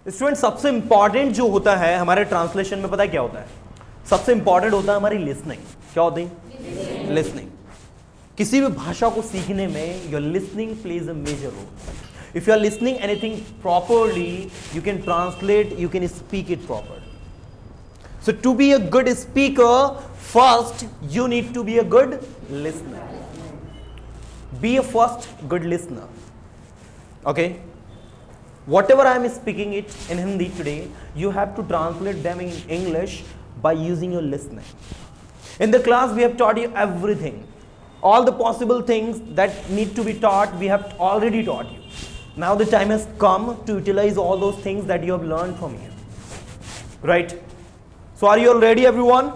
Student सबसे important जो होता है हमारे ट्रांसलेशन में, पता है क्या होता है? सबसे इंपॉर्टेंट होता है हमारी लिसनिंग। क्या होती है? लिसनिंग। किसी भी भाषा को सीखने में your listening plays a major role. If you are listening anything properly, you can translate, you can speak it proper. So to be a good speaker, first you need to be a good listener. Be a first good listener. Okay? Whatever I am speaking it in Hindi today, you have to translate them in English by using your listening. In the class, we have taught you everything. All the possible things that need to be taught, we have already taught you. Now the time has come to utilize all those things that you have learned from here. Right? So are you all ready, everyone?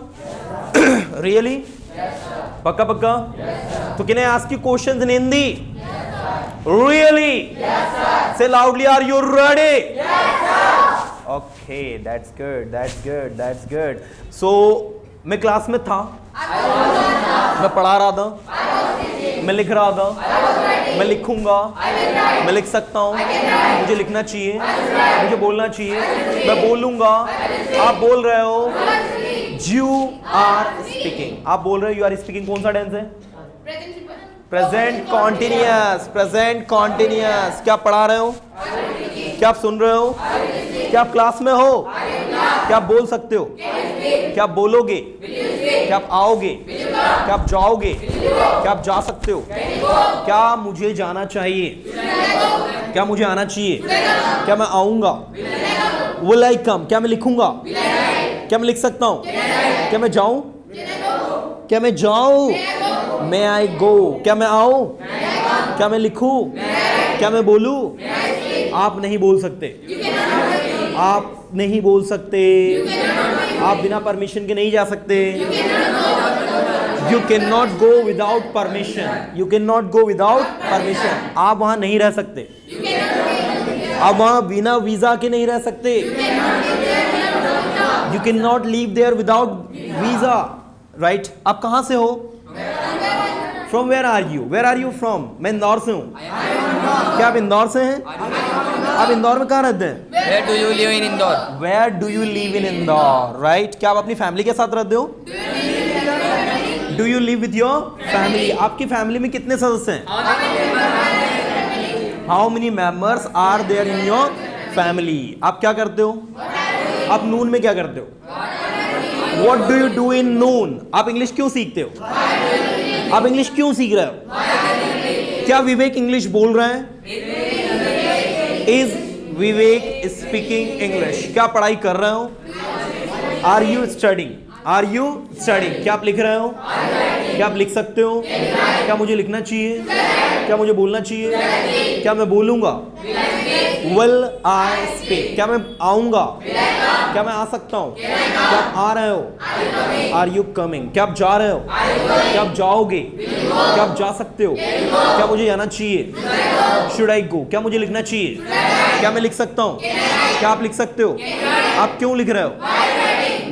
Really? Yes, sir. Pakka pakka? Yes, sir. So can I ask you questions in Hindi? Yes, sir. Really? Yes, sir. Say loudly, are you ready? Yes, sir. Okay, that's good, that's good, that's good. So मैं class में था, मैं पढ़ा रहा था, मैं लिख रहा था, मैं लिखूंगा, मैं लिख सकता हूँ, मुझे लिखना चाहिए, मुझे बोलना चाहिए, मैं बोलूंगा, आप बोल रहे हो, you are speaking, आप बोल रहे हो, you are speaking। कौन सा टेंस है? Present continuous, present continuous. क्या पढ़ा रहे हो? क्या आप सुन रहे हो? क्या आप क्लास में हो? क्या आप बोल सकते हो? क्या आप बोलोगे? क्या आप आओगे? क्या आप जाओगे? क्या आप जा सकते हो? क्या मुझे जाना चाहिए? क्या मुझे आना चाहिए? क्या मैं आऊंगा? Will I come? क्या मैं लिखूंगा? क्या मैं लिख सकता हूं? क्या मैं जाऊं? क्या मैं जाऊं? May I go? क्या मैं आऊं? क्या मैं लिखूं? क्या मैं बोलूं? आप नहीं बोल सकते, आप नहीं बोल सकते, आप बिना परमिशन के नहीं जा सकते। You cannot go without permission. You cannot go without permission. आप वहां नहीं रह सकते, आप वहां बिना वीजा के नहीं रह सकते। You cannot leave there without visa. Right? आप कहां से हो? From where are you? Where are you from? मैं इंदौर से हूँ। क्या आप इंदौर से हैं? आप इंदौर में कहाँ रहते हैं? Where do you live in Indore? Where do you live in Indore? Right? क्या आप अपनी फैमिली के साथ रहते हो? Do you live with your family? आपकी फैमिली में कितने सदस्य हैं? How many members are there in your family? आप क्या करते हो? आप नून में क्या करते हो? What do you do in noon? आप इंग्लिश क्यों सीखते हो? आप इंग्लिश क्यों सीख रहे हो? क्या विवेक इंग्लिश बोल रहे हैं? Is Vivek speaking English? क्या पढ़ाई कर रहे हो? Are you studying? Are you studying? क्या आप लिख रहे हो? क्या आप लिख सकते हो? क्या मुझे लिखना चाहिए? क्या मुझे बोलना चाहिए? क्या मैं बोलूंगा? Will I speak? क्या मैं आऊंगा? क्या मैं आ सकता हूँ? क्या आप आ रहे हो? Are you coming? क्या आप जा रहे हो? क्या आप जाओगे? क्या आप जा सकते हो? क्या मुझे जाना चाहिए? Should I go? क्या मुझे लिखना चाहिए? क्या मैं लिख सकता हूँ? क्या आप लिख सकते हो? आप क्यों लिख रहे हो?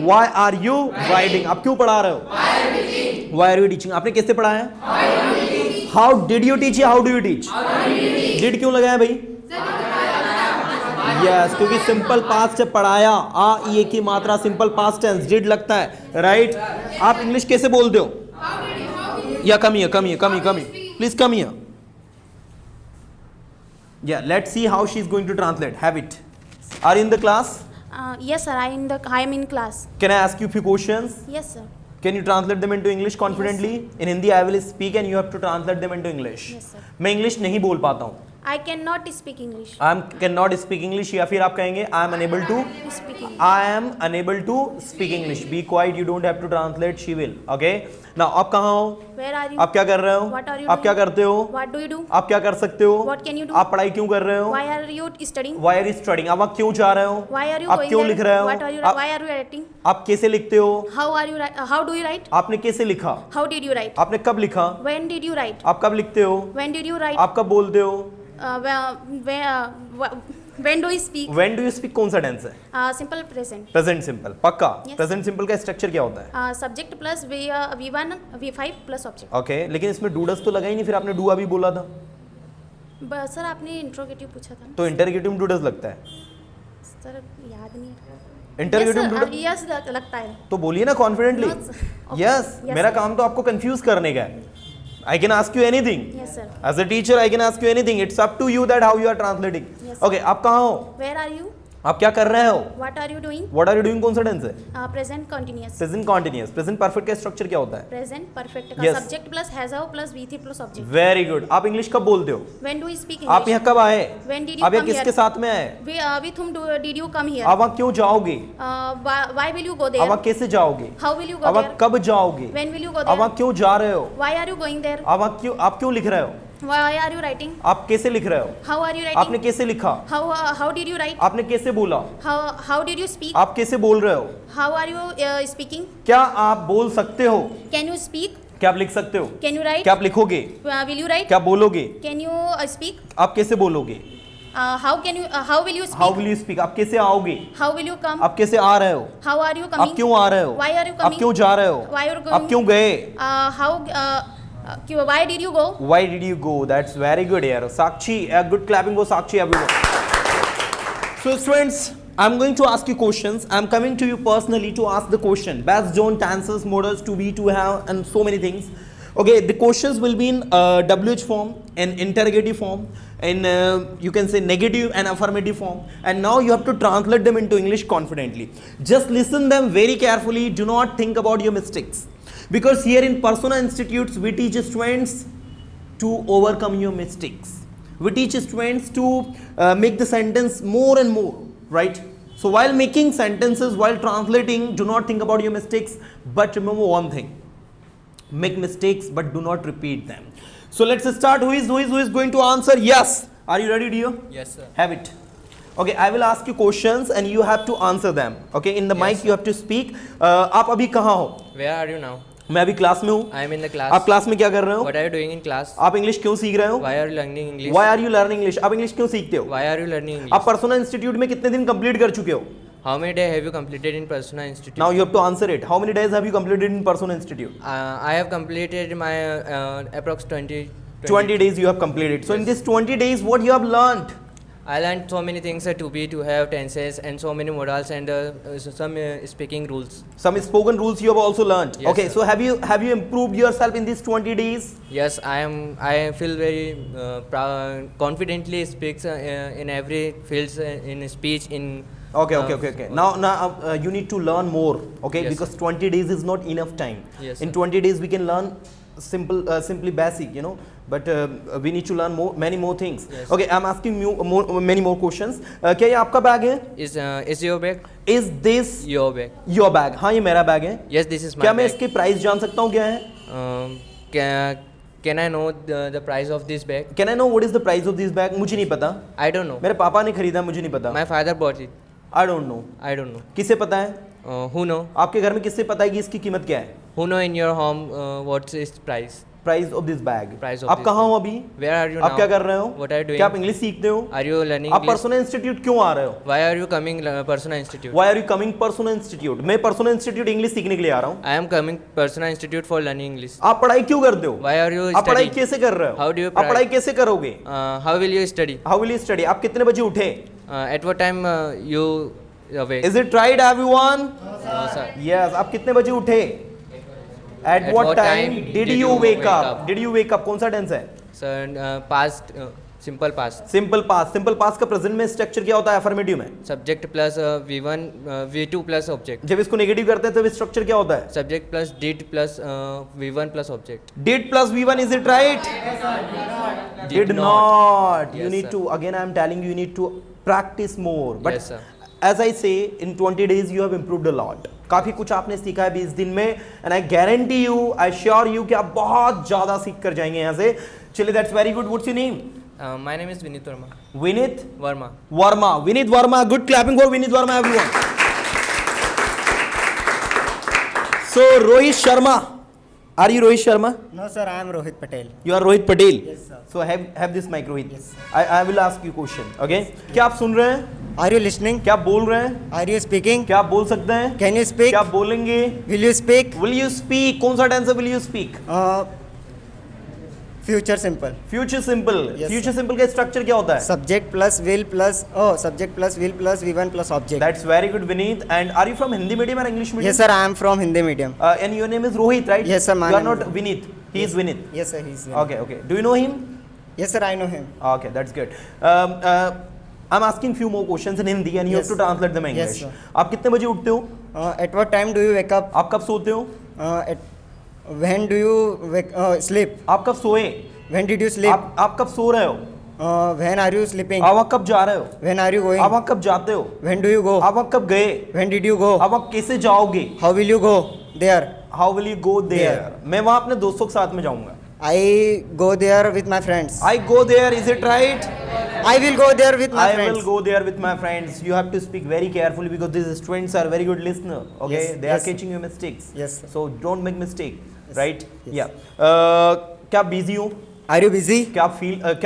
Why are you writing? आप क्यों पढ़ा रहे हो? Why are you teaching? आपने कैसे पढ़ाया है? How did you teach? How do you teach? Did क्यों लगाया भाई? यस, क्योंकि सिंपल पास्ट से पढ़ाया, आ ये की मात्रा सिंपल पास्ट टेंस डिड लगता है। राइट? आप इंग्लिश कैसे बोलते हो? या come here, come here, come here, come here, please come here. या let's see how she is going to translate. Have it. Are you in the class? Yes, sir. I am in class. Can I ask you few questions? Yes, sir. Can you translate them into English confidently? In Hindi I will speak and you have to translate them into English. Yes, sir. मैं English नहीं बोल पाता हूँ। I cannot speak English. I cannot speak English, या फिर आप कहेंगे I am unable to Speak English. I am unable to speak English. Be quiet, you don't have to translate, she will. Okay? Now आप कहाँ हो? Where are you? आप क्या कर रहे हो? What are you आप क्या doing? करते हो? What do you do? आप क्या कर सकते हो? What can you do? आप पढ़ाई क्यों कर रहे हो? Why are you studying? Why are you studying? आप क्यों जा रहे हो? Why are you आप going क्यों there? लिख रहे हो? What are you? Why are you writing? आप कैसे लिखते हो? How do you write? आपने कैसे लिखा? How did you write? आपने कब लिखा? When did you write? आप कब लिखते हो? When did you write? आप कब बोलते हो? When do you speak? When do you speak कौन सा टेंस है? Simple present. Present simple. पक्का? Yes. प्रेजेंट सिंपल का स्ट्रक्चर क्या होता है? Subject plus V1 V5 plus object. Okay, लेकिन इसमें डू डस तो लगा ही नहीं, फिर आपने डू अभी बोला था। सर आपने इंट्रोगेटिव पूछा था ना? तो इंटरगेटिव में डू डस लगता है। सर याद नहीं है। इंटरगेटिव यस लगता है। तो बोलिए ना confidently. No, sir. Okay. Yes, Yes, मेरा sir. काम तो आपको कंफ्यूज करने का है। I can ask you anything yes sir. As a teacher, I can ask you anything, it's up to you that how you are translating. Yes, okay, आप कहाँ हो? Where are you? आप क्या कर रहे हो? What are you doing? What are you doing कौन सा टेंस है? Present continuous. Present continuous. Present perfect का स्ट्रक्चर क्या होता है? प्रेजेंट परफेक्ट का Yes. Subject plus has have plus वी3 प्लस ऑब्जेक्ट। Very good. आप इंग्लिश कब बोलते हो? व्हेन डू यू स्पीक आप इंग्लिश? यहाँ कब आए? When did you आप यहाँ come किसके here? साथ में आए? With whom did you come here? आप वहाँ क्यों जाओगे? Why will you go आप there? वहाँ कैसे जाओगे? How will you आप go वहाँ there? कब जाओगे? When will you go आप there? वहाँ क्यों जा रहे हो? Why are you going there? आप क्यों लिख रहे हो? Why are you writing? आप कैसे लिख रहे हो? How are you आपने writing? कैसे लिखा? How did you write? आपने कैसे बोला? How did you speak? आप कैसे बोल रहे हो? How are you speaking? क्या आप बोल सकते हो? Can you speak? क्या आप लिख सकते हो? Can you write? क्या आप लिखोगे? Will you write? क्या बोलोगे? Can you speak? आप कैसे बोलोगे? How will you speak? How will you speak? आप कैसे आओगे? How will you come? आप कैसे आ रहे हो? How are you आप coming? क्यों आ रहे हो? Why are you आप coming? क्यों जा रहे हो? Why are you आप going? क्यों गए? Why did you go? Why did you go? That's very good यार। साक्षी, a good clapping for Sakshi everyone. So students, I'm going to ask you questions. I'm coming to you personally to ask the question based on tenses, modals, to be, to have, and so many things. Okay, the questions will be in WH form, in interrogative form, in you can say negative and affirmative form, and now you have to translate them into English confidently. Just listen them very carefully. Do not think about your mistakes, because here in Persona Institutes we teach students to overcome your mistakes. We teach students to make the sentence more and more, right? So while making sentences, while translating, do not think about your mistakes, but remember one thing: make mistakes but do not repeat them. So let's start. Who is going to answer? Yes. Are you ready, dear? Yes, sir. Have it. Okay, I will ask you questions and you have to answer them. Okay, in the Yes, mic sir. you have to speak. आप अभी कहाँ हो? Where are you now? मैं अभी class में हूँ। I am in the class. आप class में क्या कर रहे हो? What are you doing in class? आप इंग्लिश क्यों सीख रहे हो? Why are you learning English? Why are you learning English? आप इंग्लिश क्यों सीखते हो? Why are you learning English? आप पर्सोना इंस्टीट्यूट में कितने दिन कंप्लीट कर चुके हो? How many days have you completed in Persona Institute? Now you have to answer it. How many days have you completed in Persona Institute? I have completed my approx 20 days you have completed. So in Yes. this 20 days, what you have learned? I learned so many things, to be, to have, tenses, and so many modals and some speaking rules. Some spoken rules you have also learned. Yes, Okay, sir. so have you improved yourself in these 20 days? Yes, I feel very confidently speaks in every fields in speech in. Okay. Now you need to learn more. Okay, Yes, because 20 days is not enough time. Yes, In sir. 20 days we can learn simply basic, you know. But we need to learn many more things. Yes. Okay, I'm asking you many more questions. क्या ये आपका bag है? Is your bag? Is this Your bag? your bag? हाँ, ये मेरा bag है। Yes, this is my क्या मैं bag. इसके प्राइस जान सकता हूँ क्या है? Can I know the price of this bag? Can I know what is the price of this bag? मुझे नहीं पता। I don't know. मेरे पापा ने खरीदा, मुझे नहीं पता। My father bought it. I don't know. I don't know. किसे पता है? Who know? आपके घर में किससे पता है कि इसकी कीमत क्या है? Who know in your home what's its price? Price of this bag. Price of आप this कहाँ bag. हो अभी? Where are you आप now? क्या कर रहे हो? What are you doing? क्या आप इंग्लिश सीखते हो? Are you learning आप English? पर्सोना इंस्टीट्यूट क्यों आ रहे हो? Why are you coming Persona Institute? Why are you coming persona institute? मैं पर्सोना इंस्टीट्यूट इंग्लिश सीखने के लिए आ रहा हूँ। I am coming Persona Institute for learning English. आप पढ़ाई क्यों करते हो? Why are you आप पढ़ाई studying? कैसे कर रहे हो? How do you आप पढ़ाई कैसे करोगे? How will you study? How will you study? आप कितने बजे उठे? At what time you awake? Is it right, everyone? No, sir. Yes. आप कितने बजे उठे? At what time did you wake up? Did you wake up? कौन सा टेंस है? Sir, past, simple past. Simple past. Simple past का present में structure क्या होता है अफर्मेटिव में? Subject plus V1, V2 plus object. जब इसको नेगेटिव करते हैं तो स्ट्रक्चर क्या होता है? Subject plus did plus V1 plus object. Did plus V1, is it right? Did not. You Yes, need sir. to, again I am telling you, you need to practice more. But Yes, sir. as I say, in 20 days you have improved a lot. काफी कुछ आपने सीखा है 20 दिन में, and I guarantee you, I assure you कि आप बहुत ज्यादा सीख कर जाएंगे यहाँ से। चलिए, that's very good. What's your name? My name is Vinit Verma. Vinit Verma. Verma. Vinit Verma. Good clapping for Vinit Verma, everyone. So Rohit Sharma. Are you Rohit Sharma? No, sir, I am Rohit Patel. You are Rohit Patel. Yes, sir. So have this mic, Rohit. Yes. I will ask you question. Okay? क्या आप सुन रहे हैं? Are you listening? क्या आप बोल रहे हैं? Are you speaking? क्या आप बोल सकते हैं? Can you speak? क्या आप बोलेंगे? Will you speak? Will you speak? कौन सा टेंस है will you speak? Future simple future simple Yes, future sir. Simple का स्ट्रक्चर क्या होता है? Subject plus will plus subject plus will plus V1 plus object That's very good, Vineet. And are you from Hindi medium or English medium? Yes sir I am from Hindi medium And your name is Rohit, right? Yes, sir, my You are name not is- Vineet. He is Vineet. Yes sir he is Okay, okay. Do you know him? Yes sir I know him Okay, that's good. I'm asking few more questions in Hindi and you have Yes. to translate them in Yes, English. sir. आप कितने बजे उठते हो? Eight what time do you wake up आप कब सोते हो? When do you sleep आप कब सोए? व्हेन डिड यू स्लीप आप कब सो रहे हो? व्हेन आर यू स्लीपिंग आप वहाँ कब जा रहे हो? व्हेन आर यू आप गोइंग वहाँ कब जाते हो? व्हेन डू यू गो आप वहाँ कब गए? व्हेन डिड यू गो आप वहाँ कैसे जाओगे? How will you go there How will you go there? There. मैं वहाँ अपने दोस्तों के साथ में जाऊंगा. I go there with my friends I go there. Is it right? I will go there with my I will friends go there with my friends. You have to speak very carefully because these students are very good listener. Okay, Yes, they are yes. catching your mistakes. Yes, sir. So don't make mistake. Yes, Right? yes. Yeah. क्या आप busy हो? Are you busy क्या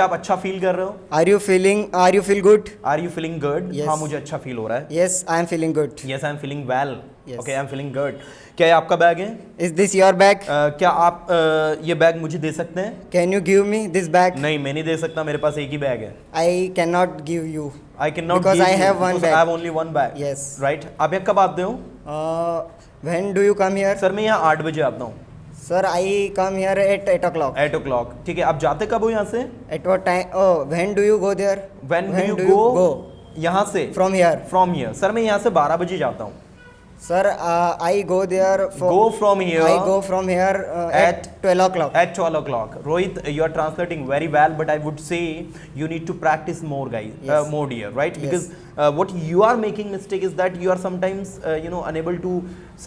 आप अच्छा feel कर रहे हो? Are you feel good Are you feeling good? Yes. हाँ मुझे अच्छा feel हो रहा है. Yes I am feeling good Yes, I am feeling well. Yes. Okay, I am feeling good. क्या ये आपका बैग है? इज दिस योर बैग क्या आप ये बैग मुझे दे सकते हैं? Can you give me this bag नहीं, मैं नहीं दे सकता. मेरे पास एक ही बैग है. I can not give you I cannot Because give I you have one because bag. I have only one bag. Yes. Right? आप यहाँ कब आते हो? When do you come here sir मैं यहाँ 8 बजे आता हूँ. Sir I come here eight 8 o'clock 8 o'clock. ठीक है. आप जाते कब हो यहाँ से? At what time when do you go there When do you go? यहाँ से? From here From here. Sir मैं यहाँ से 12 बजे जाता हूँ. Sir I go there Go from here. I go from here at 12 o'clock At 12 o'clock. Rohit, you are translating very well, but I would say you need to practice more, guys. Yes. More, dear, right? Yes. Because what you are making mistake is that you are sometimes, unable to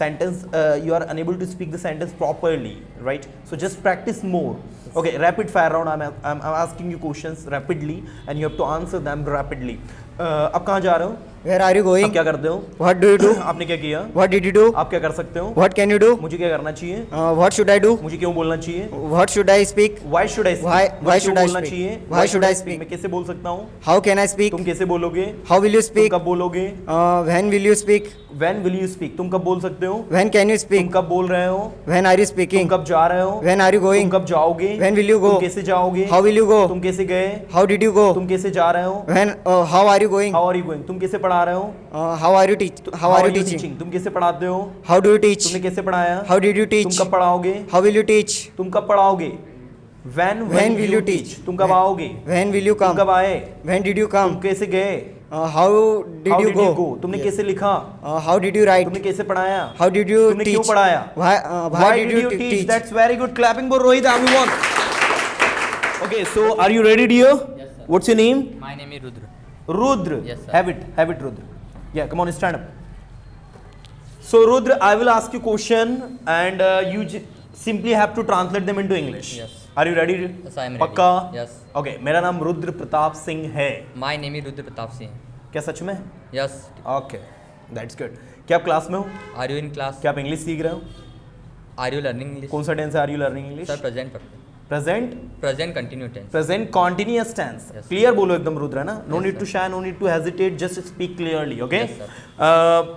sentence. You are unable to speak the sentence properly, right? So just practice more. Okay, rapid fire round. I'm asking you questions rapidly, and you have to answer them rapidly. आप कहाँ जा रहे हो? Where are you आप going क्या करते हो? What do you do आपने क्या किया? व्हाट डिड यू डू आप क्या कर सकते हो? व्हाट कैन यू डू मुझे क्या करना चाहिए? व्हाट शुड आई डू मुझे क्यों बोलना चाहिए? What should I speak Why should I speak? Why मुझे should क्यों I बोलना speak? चाहिए? Why should I speak? मैं कैसे बोल सकता हूँ? हाउ कैन आई स्पीक तुम कैसे बोलोगे? हाउ विल यू तुम स्पीक कब बोलोगे? When will you speak When will you speak? तुम कब बोल सकते हो? व्हेन कैन यू तुम स्पीक कब बोल रहे हो? व्हेन आर यू तुम स्पीकिंग कब जा रहे हो? व्हेन आर यू तुम गोइंग कब जाओगे? When will you go? तुम कैसे जाओगे? हाउ विल यू गो तुम कैसे गए? हाउ डिड यू गो तुम कैसे जा रहे हो? When how are you going How are you going? तुम कैसे पढ़ा रहे हो? हाउ आर यू टीचिंग तुम कैसे पढ़ाते हो? हाउ डू यू टीच तुमने कैसे पढ़ाया? हाउ डिड यू तुम टीच कब पढ़ाओगे? हाउ विल यू टीच तुम कब पढ़ाओगे? When will you teach? तुम कब आओगे? व्हेन विल यू तुम कम कब आए? व्हेन डिड यू तुम कम कैसे गए? How How did you did you go? गो तुमने कैसे लिखा? हाउ डिड यू राइट तुमने कैसे पढ़ाया? हाउ डिड यू तुमने क्यों टीच पढ़ाया? Why did you teach? Teach That's very good. Clapping for Rohit, everyone. Okay, so are you ready, dear? Yes, sir. What's your name? My name is Rudra. Rudra. Yes, sir. Have it, Rudra. Yeah, come on, stand up. So, Rudra, I will ask you question, and you simply have to translate them into English. Yes. Are you ready? Yes, I am ready. पक्का? Yes. Okay, मेरा नाम रुद्र प्रताप सिंह है. My name is Rudra Pratap Singh. क्या सच में? Yes. Okay, that's good. क्या आप class में हो? Are you in class? क्या आप इंग्लिश सीख रहे हो? Are you learning English? कौन सा टेंस है? Are you learning English? Sir, present perfect. Present Present continuous tense. Present continuous tense. Yes. Clear बोलो एकदम रुद्र, है ना? No Yes, need to sir. Shy, no need to hesitate, just speak clearly. Okay? Yes, sir.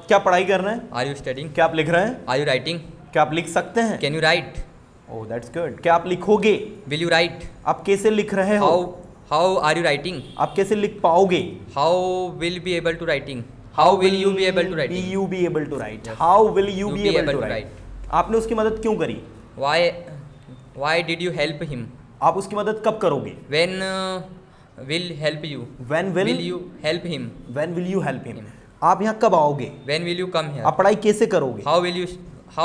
क्या पढ़ाई कर रहे हैं? Are you studying? क्या आप लिख रहे हैं? Are you writing? क्या आप लिख सकते हैं? Can you write? Oh that's good. क्या आप लिखोगे? Will you write? आप कैसे लिख रहे हो? How are you writing? आप कैसे लिख पाओगे? How will be able to writing? How will you be able to writing? Be you be able to write? Yes. How will you be able to write? write? आपने उसकी मदद क्यों करी? Why did you help him? आप उसकी मदद कब करोगे? When will help you? When will you help him? When will you help him? आप यहाँ कब आओगे? When will you come here? आप पढ़ाई कैसे करोगे? How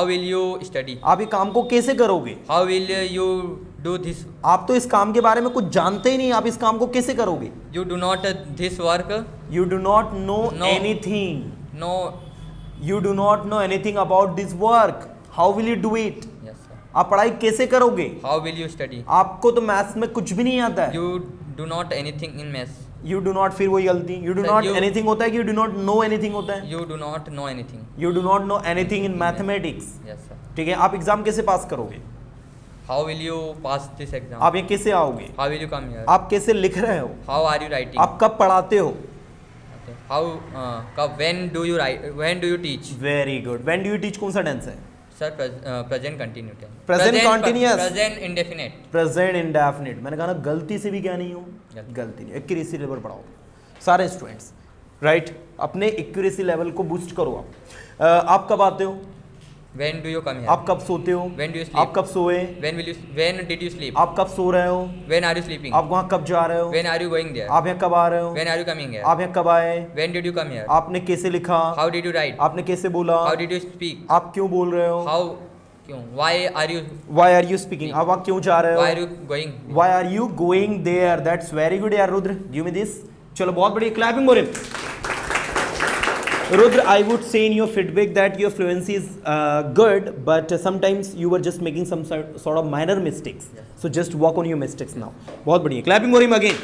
will you study? आप ये काम को कैसे करोगे? How will you do this? आप तो इस काम के बारे में कुछ जानते ही नहीं, आप इस काम को कैसे करोगे? You do not this work. You do not know No. anything. No. You do not know anything about this work. How will you do it? Yes, sir. आप पढ़ाई कैसे करोगे? How will you study? आपको तो maths में कुछ भी नहीं आता है. You do not anything in maths. You do not, फिर वही गलती. You do Sir, not you- anything होता है कि you do not know anything होता है. You do not know anything. You do not know anything in mathematics. Yes, sir. ठीक है, आप एग्जाम कैसे पास करोगे? How will you pass this exam? आप ये कैसे आओगे? How will you come here? आप कैसे लिख रहे हो? How are you writing? आप कब पढ़ाते हो? Okay. When do you write? When do you teach? Very good. When do you teach कौन सा टेंस है? Sir, present continuous tense. Present continuous. Present indefinite. Present indefinite, मैंने कहा ना गलती से भी क्या नहीं हो, गलती नहीं, एक्यूरेसी लेवल बढ़ाओ सारे स्टूडेंट्स, राइट। अपने एक्यूरेसी लेवल को बूस्ट करो आप कब आते हो, When do you come here? आप कब सोते हो, When do you sleep? आप कब सोए, When did you sleep? आप कब सो रहे हो, When are you sleeping? आप वहाँ कब जा रहे हो, When are you going there? आप यहाँ कब आ रहे हो, When are you coming here? आप यहाँ कब आए, When did you come here? आपने कैसे लिखा, How did you write? आपने कैसे बोला, How did you speak? आप क्यों बोल रहे हो, How? क्यों? Why are you? Why are you speaking, आप वहाँ क्यों जा रहे Why are हो, you going? Why are you going there, that's very good यार रुद्र, गिव मी दिस, चलो बहुत बढ़िया, clapping for him. Rudra, I would say in your feedback that your fluency is good, but sometimes you were just making some sort of minor mistakes. So just work on your mistakes now. बहुत बढ़िया, clapping for him again.